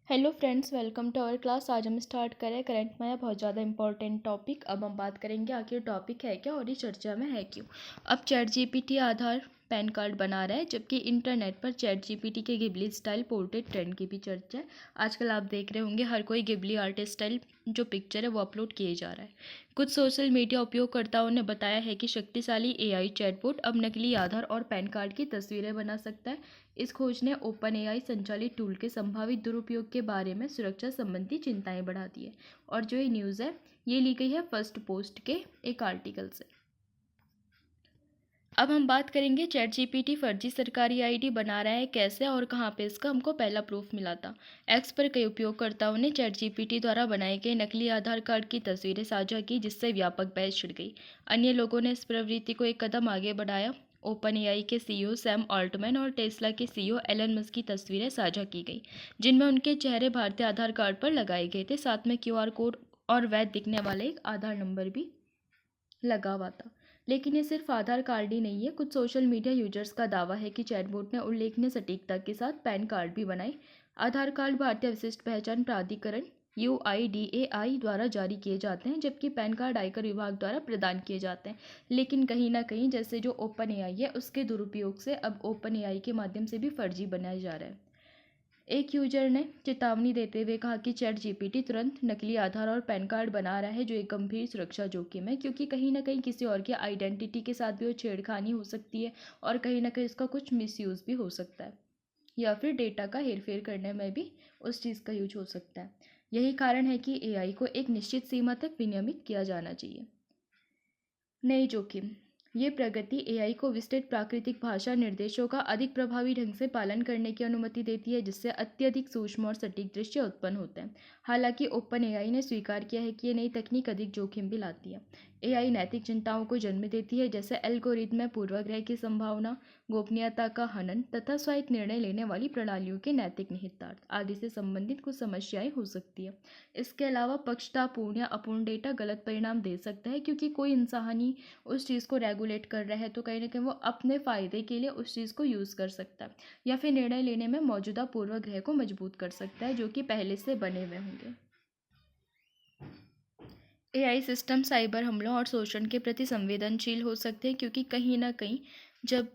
Hello friends, welcome to our class. आज हम start करें करंट में बहुत ज़्यादा इंपॉर्टेंट टॉपिक। अब हम बात करेंगे आखिर टॉपिक है क्या और ये चर्चा में है क्यों। अब चैट जीपीटी आधार पैन कार्ड बना रहा है, जबकि इंटरनेट पर चैट जीपीटी के गिबली स्टाइल पोर्ट्रेट ट्रेंड की भी चर्चा है। आजकल आप देख रहे होंगे हर कोई गिबली आर्टिस्ट स्टाइल जो पिक्चर है वो अपलोड किए जा रहा है। कुछ सोशल मीडिया उपयोगकर्ताओं ने बताया है कि शक्तिशाली एआई चैटबॉट अब नकली आधार और पैन कार्ड की तस्वीरें बना सकता है। इस खोज ने ओपन एआई संचालित टूल के संभावित दुरुपयोग के बारे में सुरक्षा संबंधी चिंताएं बढ़ा दी है। और जो ये न्यूज़ है ये ली गई है फर्स्ट पोस्ट के एक आर्टिकल से। अब हम बात करेंगे चैट जीपीटी फर्जी सरकारी आईडी बना रहा है कैसे और कहां पे इसका हमको पहला प्रूफ मिला था। एक्स पर कई उपयोगकर्ताओं ने चैट जीपीटी द्वारा बनाए गए नकली आधार कार्ड की तस्वीरें साझा की, जिससे व्यापक बहस छिड़ गई। अन्य लोगों ने इस प्रवृत्ति को एक कदम आगे बढ़ाया। ओपन एआई के सीईओ सैम ऑल्टमैन और टेस्ला के सीईओ एलन मस्क की तस्वीरें साझा की गई, जिनमें उनके चेहरे भारतीय आधार कार्ड पर लगाए गए थे। साथ में क्यूआर कोड और वैध दिखने वाला एक आधार नंबर भी लगा हुआ था। लेकिन ये सिर्फ आधार कार्ड ही नहीं है। कुछ सोशल मीडिया यूजर्स का दावा है कि चैटबॉट ने उल्लेखनीय सटीकता के साथ पैन कार्ड भी बनाए। आधार कार्ड भारतीय विशिष्ट पहचान प्राधिकरण UIDAI द्वारा जारी किए जाते हैं, जबकि पैन कार्ड आयकर विभाग द्वारा प्रदान किए जाते हैं। लेकिन कहीं ना कहीं जैसे जो ओपन एआई है उसके दुरुपयोग से अब ओपन एआई के माध्यम से भी फर्जी बनाया जा रहा है। एक यूजर ने चेतावनी देते हुए कहा कि चैट जीपीटी तुरंत नकली आधार और पैन कार्ड बना रहा है, जो एक गंभीर सुरक्षा जोखिम है, क्योंकि कहीं ना कहीं किसी और की आइडेंटिटी के साथ भी वो छेड़खानी हो सकती है और कहीं ना कहीं इसका कुछ मिसयूज़ भी हो सकता है, या फिर डेटा का हेरफेर करने में भी उस चीज़ का यूज हो सकता है। यही कारण है कि एआई को एक निश्चित सीमा तक विनियमित किया जाना चाहिए। नई जोखिम। ये प्रगति एआई को विस्तृत प्राकृतिक भाषा निर्देशों का अधिक प्रभावी ढंग से पालन करने की अनुमति देती है, जिससे अत्यधिक सूक्ष्म और सटीक दृश्य उत्पन्न होते हैं। हालांकि ओपन एआई ने स्वीकार किया है कि ये नई तकनीक अधिक जोखिम भी लाती है। एआई नैतिक चिंताओं को जन्म देती है, जैसे एल्गोरिथम में पूर्वाग्रह की संभावना, गोपनीयता का हनन तथा स्वायत्त निर्णय लेने वाली प्रणालियों के नैतिक निहितार्थ आदि से संबंधित कुछ समस्याएं हो सकती है। इसके अलावा पक्षतापूर्ण या अपूर्ण डेटा गलत परिणाम दे सकता है, क्योंकि कोई इंसान ही उस चीज़ को रेगुलेट कर रहा है तो कहीं ना कहीं वो अपने फ़ायदे के लिए उस चीज़ को यूज़ कर सकता है, या फिर निर्णय लेने में मौजूदा पूर्वाग्रह को मजबूत कर सकता है जो कि पहले से बने हुए होंगे। एआई सिस्टम साइबर हमलों और शोषण के प्रति संवेदनशील हो सकते हैं, क्योंकि कहीं ना कहीं जब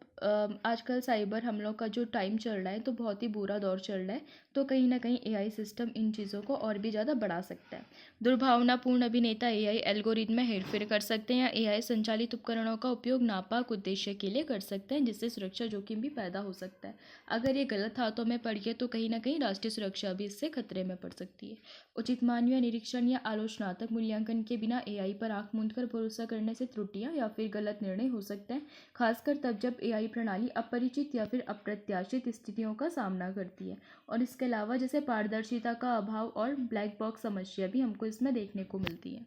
आजकल साइबर हमलों का जो टाइम चल रहा है तो बहुत ही बुरा दौर चल रहा है, तो कहीं ना कहीं एआई सिस्टम इन चीज़ों को और भी ज़्यादा बढ़ा सकता है। दुर्भावनापूर्ण अभिनेता एआई एल्गोरिथम में हेरफेर कर सकते हैं या एआई संचालित उपकरणों का उपयोग नापाक उद्देश्य के लिए कर सकते हैं, जिससे सुरक्षा जोखिम भी पैदा हो सकता है। अगर ये गलत हाथों में पड़ गया तो कहीं ना कहीं राष्ट्रीय सुरक्षा भी इससे खतरे में पड़ सकती है। उचित मानवीय निरीक्षण या आलोचनात्मक मूल्यांकन के बिना एआई पर आंख मूंद कर भरोसा करने से त्रुटियां या फिर गलत निर्णय हो सकते हैं, खासकर तब जब एआई प्रणाली अपरिचित या फिर अप्रत्याशित स्थितियों का सामना करती है। और इसके अलावा जैसे पारदर्शिता का अभाव और ब्लैक बॉक्स समस्या भी हमको इसमें देखने को मिलती है।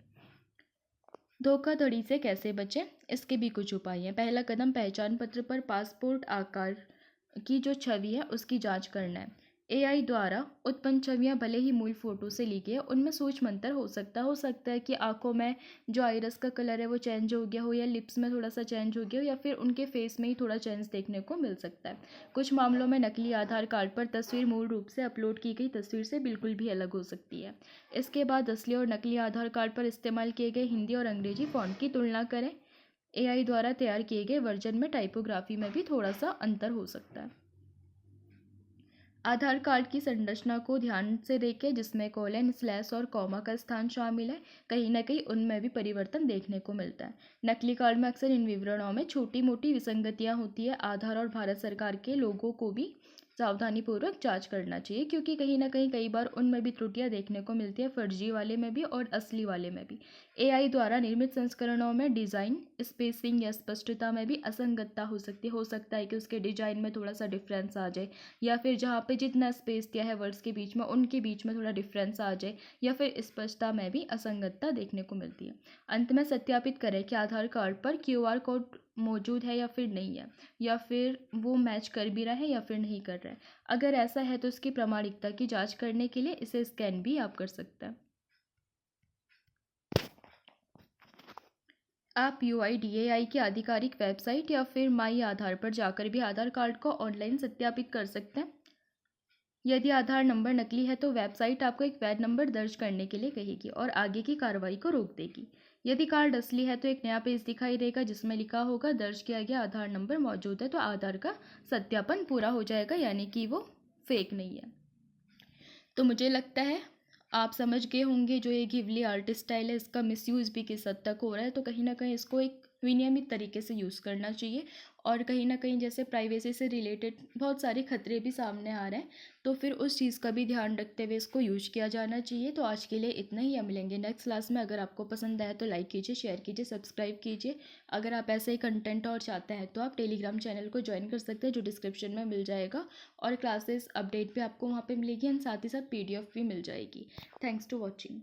धोखाधड़ी से कैसे बचें, इसके भी कुछ उपाय हैं। पहला कदम, पहचान पत्र पर पासपोर्ट आकार की जो छवि है उसकी जांच करना है। एआई द्वारा उत्पन्न छवियां भले ही मूल फोटो से ली गई है, उनमें सूक्ष्म अंतर हो सकता है कि आंखों में जो आइरस का कलर है वो चेंज हो गया हो, या लिप्स में थोड़ा सा चेंज हो गया हो, या फिर उनके फेस में ही थोड़ा चेंज देखने को मिल सकता है। कुछ मामलों में नकली आधार कार्ड पर तस्वीर मूल रूप से अपलोड की गई तस्वीर से बिल्कुल भी अलग हो सकती है। इसके बाद असली और नकली आधार कार्ड पर इस्तेमाल किए गए हिंदी और अंग्रेजी फ़ॉन्ट की तुलना करें। एआई द्वारा तैयार किए गए वर्जन में टाइपोग्राफी में भी थोड़ा सा अंतर हो सकता है। आधार कार्ड की संरचना को ध्यान से देखें, जिसमें कोलन, स्लैश और कॉमा का स्थान शामिल है। कहीं ना कहीं उनमें भी परिवर्तन देखने को मिलता है। नकली कार्ड में अक्सर इन विवरणों में छोटी मोटी विसंगतियां होती है। आधार और भारत सरकार के लोगों को भी सावधानीपूर्वक जांच करना चाहिए, क्योंकि कहीं ना कहीं कई बार उनमें भी त्रुटियां देखने को मिलती है, फर्जी वाले में भी और असली वाले में भी। एआई द्वारा निर्मित संस्करणों में डिज़ाइन, स्पेसिंग या स्पष्टता में भी असंगतता हो सकता है कि उसके डिजाइन में थोड़ा सा डिफरेंस आ जाए, या फिर जहाँ पे जितना स्पेस दिया है वर्ड्स के बीच में उनके बीच में थोड़ा डिफरेंस आ जाए, या फिर स्पष्टता में भी असंगतता देखने को मिलती है। अंत में सत्यापित करें कि आधार कार्ड पर क्यूआर कोड मौजूद है या फिर नहीं है, या फिर वो मैच कर भी रहा है या फिर नहीं कर रहा है। अगर ऐसा है तो उसकी प्रामाणिकता की जांच करने के लिए इसे स्कैन भी आप कर सकते हैं। आप UIDAI की आधिकारिक वेबसाइट या फिर माई आधार पर जाकर भी आधार कार्ड को ऑनलाइन सत्यापित कर सकते हैं। यदि आधार नंबर नकली है तो वेबसाइट आपको एक वैध नंबर दर्ज करने के लिए कहेगी और आगे की कार्रवाई को रोक देगी। यदि कार्ड असली है तो एक नया पेज दिखाई देगा जिसमें लिखा होगा दर्ज किया गया आधार नंबर मौजूद है, तो आधार का सत्यापन पूरा हो जाएगा, यानी कि वो फेक नहीं है। तो मुझे लगता है आप समझ गए होंगे जो ये घिवली आर्ट स्टाइल है इसका मिसयूज़ भी किस हद तक हो रहा है। तो कहीं ना कहीं इसको एक विनियमित तरीके से यूज़ करना चाहिए, और कहीं ना कहीं जैसे प्राइवेसी से रिलेटेड बहुत सारे खतरे भी सामने आ रहे हैं, तो फिर उस चीज़ का भी ध्यान रखते हुए इसको यूज किया जाना चाहिए। तो आज के लिए इतना ही, हम मिलेंगे नेक्स्ट क्लास में। अगर आपको पसंद आया तो लाइक कीजिए, शेयर कीजिए, सब्सक्राइब कीजिए। अगर आप ऐसे ही कंटेंट और चाहते हैं तो आप टेलीग्राम चैनल को ज्वाइन कर सकते हैं जो डिस्क्रिप्शन में मिल जाएगा, और क्लासेस अपडेट भी आपको वहाँ पे मिलेगी एंड साथ ही साथ PDF भी मिल जाएगी। Thanks to watching.